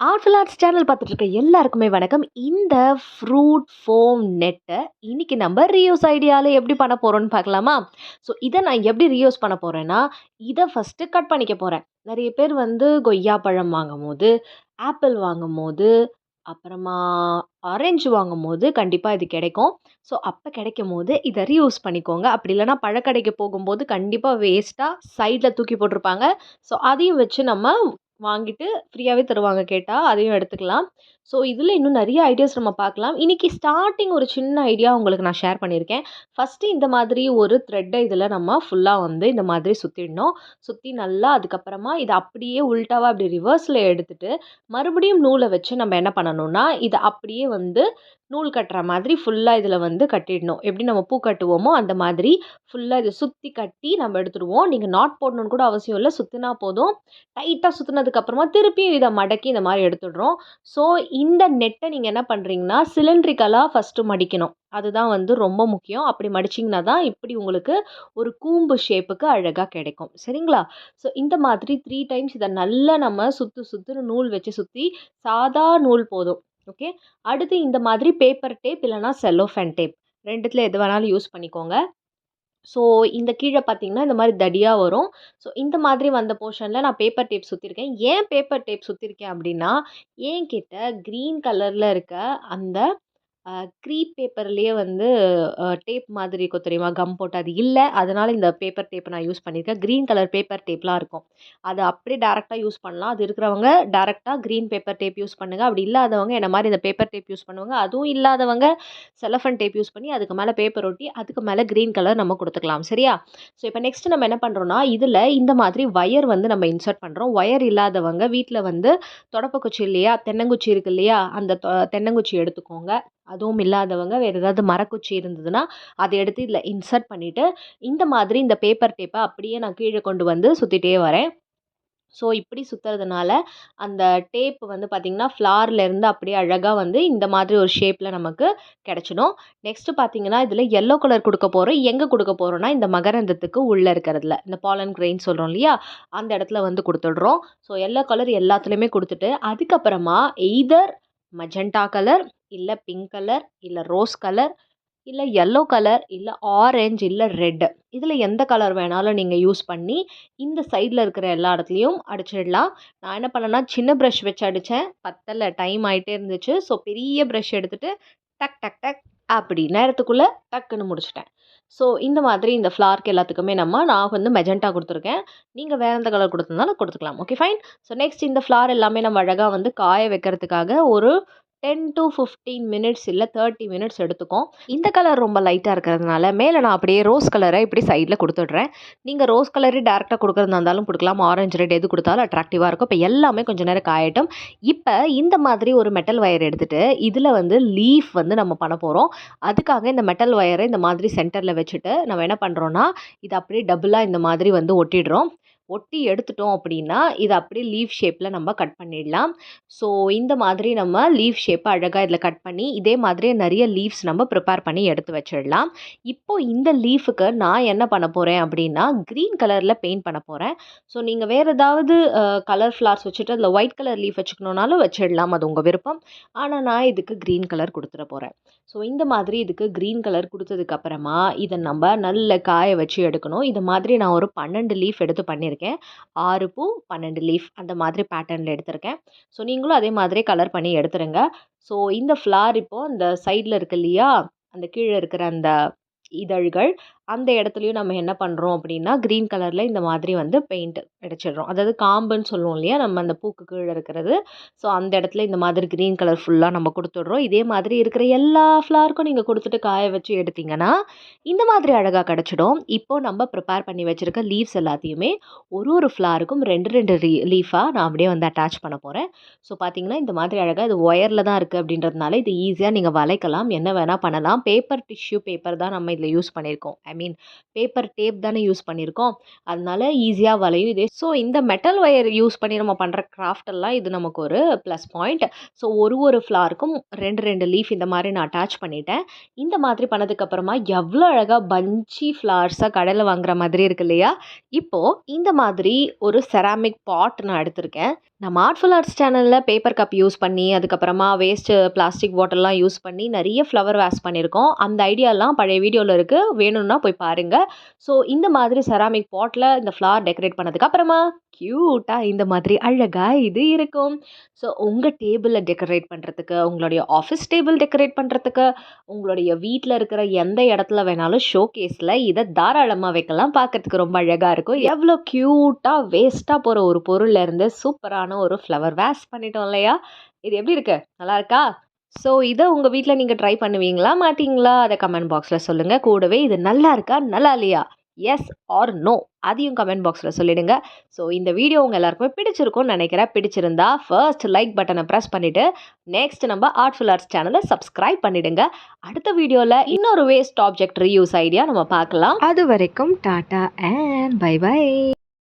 Artful arts channel பார்த்துட்டு இருக்க எல்லாருக்குமே வணக்கம். இந்த ஃப்ரூட் ஃபோம் நெட்டை இன்னைக்கு நம்ம ரீயூஸ் ஐடியாவில் எப்படி பண்ண போகிறோம்னு பார்க்கலாமா? ஸோ இதை நான் எப்படி ரீயூஸ் பண்ண போகிறேன்னா, இதை ஃபஸ்ட்டு கட் பண்ணிக்க போகிறேன். நிறைய பேர் கொய்யா பழம் வாங்கும்போது, ஆப்பிள் வாங்கும்போது, அப்புறமா ஆரஞ்சு வாங்கும்போது கண்டிப்பாக இது கிடைக்கும். ஸோ அப்போ கிடைக்கும்போது இதை ரீயூஸ் பண்ணிக்கோங்க. அப்படி இல்லைன்னா பழக்கடைக்கு போகும்போது கண்டிப்பாக வேஸ்ட்டாக சைடில் தூக்கி போட்டிருப்பாங்க. ஸோ அதையும் வச்சு நம்ம வாங்கிட்டு ஃப்ரீயாவே தருவாங்க கேட்டா. அதையும் எடுத்துக்கலாம். ஸோ இதில இன்னும் நெறைய ஐடியாஸ் நம்ம பார்க்கலாம். இன்னைக்கு ஸ்டார்ட்டிங் ஒரு சின்ன ஐடியா உங்களுக்கு நான் ஷேர் பண்ணியிருக்கேன். ஃபர்ஸ்ட்டு இந்த மாதிரி ஒரு த்ரெட்ட இதில நம்ம ஃபுல்லா இந்த மாதிரி சுத்திடணும். சுத்தி நல்லா அதுக்கப்புறமா இத அப்படியே உல்டாவா அப்படி ரிவர்ஸ்ல எடுத்துட்டு, மறுபடியும் நூல வச்சு நம்ம என்ன பண்ணணும்னா, இத அப்படியே நூல் கட்டுற மாதிரி ஃபுல்லா இதில கட்டிடணும். எப்படி நம்ம பூ கட்டுவோமோ, அந்த மாதிரி ஃபுல்லா இத சுத்தி கட்டி நம்ம எடுத்துருவோம். நீங்க நாட் போடணும்னு கூட அவசியம் இல்ல. சுத்துனா போதும். டைட்டா சுத்துனதுக்கு அப்புறமா திருப்பியும் இத மடக்கி இந்த மாரி எடுத்துடுறோம். ஸோ இந்த நெட்ட நீங்க என்ன பண்றீங்கன்னா, சிலிண்ட்ரிக்கலா ஃபர்ஸ்ட்டு மடிக்கணும். அதுதான் ரொம்ப முக்கியம். அப்படி மடிச்சீங்கன்னா தான் இப்படி உங்களுக்கு ஒரு கூம்பு ஷேப்புக்கு அழகா கிடைக்கும். சரிங்களா? ஸோ இந்த மாதிரி 3 டைம்ஸ் இத நல்லா நம்ம சுத்துன்னு நூல் வச்சு சுத்தி, சாதா நூல் போதும். ஓகே. அடுத்து இந்த மாதிரி பேப்பர் டேப் இல்லன்னா செல்லோஃபேன் டேப் 2த்துல எது வேணாலும் யூஸ் பண்ணிக்கோங்க. ஸோ இந்த கீழ பார்த்தீங்கன்னா, இந்த மாரி தடியா வரும். ஸோ இந்த மாதிரி வந்த போர்ஷன்ல நான் பேப்பர் டேப் சுத்தியிருக்கேன். ஏன் பேப்பர் டேப் சுத்தியிருக்கேன் அப்டின்னா, என்கிட்ட கிரீன் கலர்ல இருக்க அந்த க்ரீப் பேப்பர்லேயே டேப் மாதிரி இருக்கும் தெரியுமா? கம் போட்டு அது இல்ல. அதனால இந்த பேப்பர் டேப் நான் யூஸ் பண்ணியிருக்கேன். கிரீன் கலர் பேப்பர் டேப்லாம் இருக்கும். அத அப்படியே டைரக்ட்டா யூஸ் பண்ணலாம். அது இருக்கிறவங்க டைரக்ட்டா கிரீன் பேப்பர் டேப் யூஸ் பண்ணுங்க. அப்படி இல்லாதவங்க என்ன மாரி இந்த பேப்பர் டேப் யூஸ் பண்ணுவாங்க. அதுவும் இல்லாதவங்க செலோஃபேன் டேப் யூஸ் பண்ணி அதுக்கு மேல பேப்பர் ஒட்டி, அதுக்கு மேல கிரீன் கலர் நம்ம குடுத்துக்கலாம். சரியா? ஸோ இப்ப நெக்ஸ்ட் நம்ம என்ன பண்றோம்னா, இதுல இந்த மாதிரி வயர் நம்ம இன்சர்ட் பண்றோம். வயர் இல்லாதவங்க வீட்ல தொடப்பக்குச்சி இல்லையா? தென்னங்குச்சி இருக்கு இல்லையா? அந்த தென்னங்குச்சி எடுத்துக்கோங்க. அதுவும் இல்லாதவங்க வேற ஏதாவது மரக்குச்சி இருந்ததுன்னா, அத எடுத்து இதில இன்சர்ட் பண்ணிட்டு, இந்த மாதிரி இந்த பேப்பர் டேப்ப அப்படியே நான் கீழ கொண்டு சுத்திட்டே வரேன். ஸோ இப்படி சுத்துறதுனால, அந்த டேப் பார்த்தீங்கன்னா, ஃப்ளார்லேருந்து அப்படியே அழகா இந்த மாதிரி ஒரு ஷேப்ல நமக்கு கிடைச்சிடும். நெக்ஸ்ட் பார்த்தீங்கன்னா, இதில எல்லோ கலர் குடுக்க போறோம். எங்க குடுக்க போறோம்னா, இந்த மகரந்தத்துக்கு உள்ள இருக்கிறதுல. இந்த பாலன் கிரெயின் சொல்றோம் இல்லையா? அந்த இடத்துல குடுத்துடுறோம். ஸோ எல்லோ கலர் எல்லாத்துலயுமே குடுத்துட்டு, அதுக்கப்புறமா எய்தர் மஜெண்டா கலர், இல்ல பிங்க் கலர், இல்ல ரோஸ் கலர், இல்ல எல்லோ கலர், இல்ல ஆரஞ்ச், இல்ல ரெட். இதில எந்த கலர் வேணாலும் நீங்க யூஸ் பண்ணி, இந்த சைட்ல இருக்கிற எல்லா இடத்துலயும் அடிச்சிடலாம். நான் என்ன பண்ணேன்னா, சின்ன பிரஷ் வச்சு அடிச்சேன். பத்தல. டைம் ஆயிட்டே இருந்துச்சு. ஸோ பெரிய பிரஷ் எடுத்துட்டு டக் டக் டக் அப்படி நேரத்துக்குள்ள டக்குன்னு முடிச்சுட்டேன். ஸோ இந்த மாதிரி இந்த ஃப்ளார்க்கு எல்லாத்துக்குமே நான் மெஜெண்டா குடுத்துருக்கேன். நீங்க வேற எந்த கலர் குடுத்திருந்தாலும் குடுத்துக்கலாம். Okay fine. ஸோ நெக்ஸ்ட் இந்த ஃப்ளார் எல்லாமே நம்ம அழகா காய வைக்கிறதுக்காக ஒரு 10 to 15 மினிட்ஸ் இல்ல 30 மினிட்ஸ் எடுத்துக்கும். இந்த கலர் ரொம்ப லைட்டா இருக்கிறதுனால, மேல நான் அப்படியே ரோஸ் கலர இப்படி சைட்ல குடுத்துடுறேன். நீங்க ரோஸ் கலரே டைரக்ட்டா குடுக்கறதா இருந்தாலும் குடுக்கலாம். ஆரஞ்சு, ரெட் எது குடுத்தாலும் அட்ராக்டிவா இருக்கும். இப்ப எல்லாமே கொஞ்ச நேரம் காயட்டும். இப்ப இந்த மாதிரி ஒரு மெட்டல் வயர் எடுத்துட்டு, இதுல லீஃப் நம்ம பண்ண போறோம். அதுக்காக இந்த மெட்டல் வயர இந்த மாதிரி சென்டர்ல வச்சுட்டு, நம்ம என்ன பண்றோம்னா, இத அப்படியே டபுளா இந்த மாதிரி ஒட்டிடுறோம். ஒட்டி எடுத்துட்டோம் அப்படின்னா, இத அப்படியே லீஃப் ஷேப்ல நம்ம கட் பண்ணிடலாம். ஸோ இந்த மாதிரி நம்ம லீஃப் ஷேப்ப அழகா இதில கட் பண்ணி, இதே மாதிரியே நெறைய லீவ்ஸ் நம்ம ப்ரிப்பேர் பண்ணி எடுத்து வச்சிடலாம். இப்போ இந்த லீஃப்க்கு நான் என்ன பண்ண போறேன் அப்படின்னா, கிரீன் கலர்ல பெயிண்ட் பண்ண போறேன். ஸோ நீங்க வேற ஏதாவது கலர் ஃப்ளார்ஸ் வச்சுட்டு அதில ஒயிட் கலர் லீஃப் வச்சுக்கணும்னாலும் வச்சிடலாம். அது உங்க விருப்பம். ஆனா நான் இதுக்கு கிரீன் கலர் குடுத்துற போறேன். ஸோ இந்த மாதிரி இதுக்கு கிரீன் கலர் குடுத்ததுக்கு அப்புறமா, இத நம்ப நல்ல காய வச்சு எடுக்கணும். இது மாதிரி நான் ஒரு 12 லீஃப் எடுத்து பண்ணியிருக்கேன். 6 பூ, 12 லீஃப் அந்த மாதிரி பேட்டர்ன்ல எடுத்திருக்கேன். ஸோ நீங்களும் அதே மாதிரி கலர் பண்ணி எடுத்துருங்க. ஸோ இந்த ஃப்ளார் இப்போ இந்த சைட்ல இருக்கு இல்லையா? அந்த கீழ இருக்கிற அந்த இதழ்கள், அந்த இடத்துலயும் நம்ம என்ன பண்றோம் அப்படின்னா, கிரீன் கலர்ல இந்த மாதிரி பெயிண்ட் அடிச்சிடுறோம். அதாவது காம்புன்னு சொல்லுவோம் இல்லையா? நம்ம அந்த பூக்கு கீழ இருக்கிறது. ஸோ அந்த இடத்துல இந்த மாதிரி கிரீன் கலர் ஃபுல்லா நம்ம குடுத்துடுறோம். இதே மாதிரி இருக்கிற எல்லா ஃப்ளாருக்கும் நீங்க குடுத்துட்டு காய வச்சு எடுத்தீங்கன்னா, இந்த மாதிரி அழகா கிடைச்சிடும். இப்போ நம்ம ப்ரிப்பேர் பண்ணி வச்சிருக்க லீவ்ஸ் எல்லாத்தையுமே ஒரு ஃப்ளாருக்கும் 2, 2 லீஃபா நான் அப்படியே அட்டாச் பண்ண போறேன். ஸோ பார்த்தீங்கன்னா, இந்த மாதிரி அழகா இது ஒயர்ல தான் இருக்கு அப்படின்றதுனால, இது ஈஸியா நீங்க வளைக்கலாம். என்ன வேணா பண்ணலாம். டிஷ்யூ பேப்பர் தான் நம்ம இதில யூஸ் பண்ணியிருக்கோம். ஐ மீன் பேப்பர் டேப் தானே யூஸ் பண்ணியிருக்கோம். அதனால ஈஸியா வளையும் இது. ஸோ இந்த மெட்டல் வயர் யூஸ் பண்ணி நம்ம பண்ற கிராஃப்ட் எல்லாம் இது நமக்கு ஒரு ப்ளஸ் பாயிண்ட். ஸோ ஒரு ஃப்ளாருக்கும் 2, 2 லீஃப் இந்த மாதிரி நான் அட்டாச் பண்ணிட்டேன். இந்த மாதிரி பண்ணதுக்கு அப்புறமா எவ்வளோ அழகா பஞ்சி ஃப்ளார்ஸா கடையில வாங்குற மாதிரி இருக்கு இல்லையா? இப்போ இந்த மாதிரி ஒரு செராமிக் பாட் நான் எடுத்திருக்கேன். நம்ம ஆர்ட்ஃபுல் ஆர்ட்ஸ் சேனலில் பேப்பர் கப் யூஸ் பண்ணி அதுக்கப்புறமா வேஸ்ட்டு பிளாஸ்டிக் பாட்டில்லாம் யூஸ் பண்ணி நிறைய ஃப்ளவர் வேஸ் பண்ணியிருக்கோம். அந்த ஐடியாலாம் பழைய வீடியோவில் இருக்குது, வேணும்னா போய் பாருங்கள். ஸோ இந்த மாதிரி செராமிக் பாட்டில் இந்த ஃப்ளவர் டெக்கரேட் பண்ணதுக்கு அப்புறமா க்யூட்டாக இந்த மாதிரி அழகாக இது இருக்கும். ஸோ உங்கள் டேபிளில் டெக்கரேட் பண்ணுறதுக்கு, உங்களுடைய ஆஃபீஸ் டேபிள் டெக்கரேட் பண்ணுறதுக்கு, உங்களுடைய வீட்டில் இருக்கிற எந்த இடத்துல வேணாலும் ஷோகேஸில் இதை தாராளமாக வைக்கலாம். பார்க்கறதுக்கு ரொம்ப அழகாக இருக்கும். எவ்வளோ க்யூட்டாக வேஸ்ட்டாக போகிற ஒரு பொருள்ல இருந்து சூப்பரான ஒரு ஃப்ளவர் வேஸ் பண்ணிட்டோம் இல்லையா? இது எப்படி இருக்கு? நல்லா இருக்கா? ஸோ இதை உங்கள் வீட்டில் நீங்கள் ட்ரை பண்ணுவீங்களா மாட்டீங்களா? அதை கமெண்ட் பாக்ஸில் சொல்லுங்கள். கூடவே இது நல்லா இருக்கா நல்லா இல்லையா, எஸ் ஆர் நோ அதையும் கமெண்ட் பாக்ஸில் சொல்லிடுங்க. ஸோ இந்த வீடியோ உங்கள் எல்லாருக்குமே பிடிச்சிருக்கும்னு நினைக்கிறேன். பிடிச்சிருந்தா ஃபர்ஸ்ட் லைக் பட்டனை ப்ரெஸ் பண்ணிவிட்டு நெக்ஸ்ட் நம்ம ஆர்ட்ஃபுல் ஆர்ட்ஸ் சேனலை சப்ஸ்கிரைப் பண்ணிடுங்க. அடுத்த வீடியோவில் இன்னொரு வேஸ்ட் ஆப்ஜெக்ட் ரீயூஸ் ஐடியா நம்ம பார்க்கலாம். அது வரைக்கும் டாடா அண்ட் பை பை.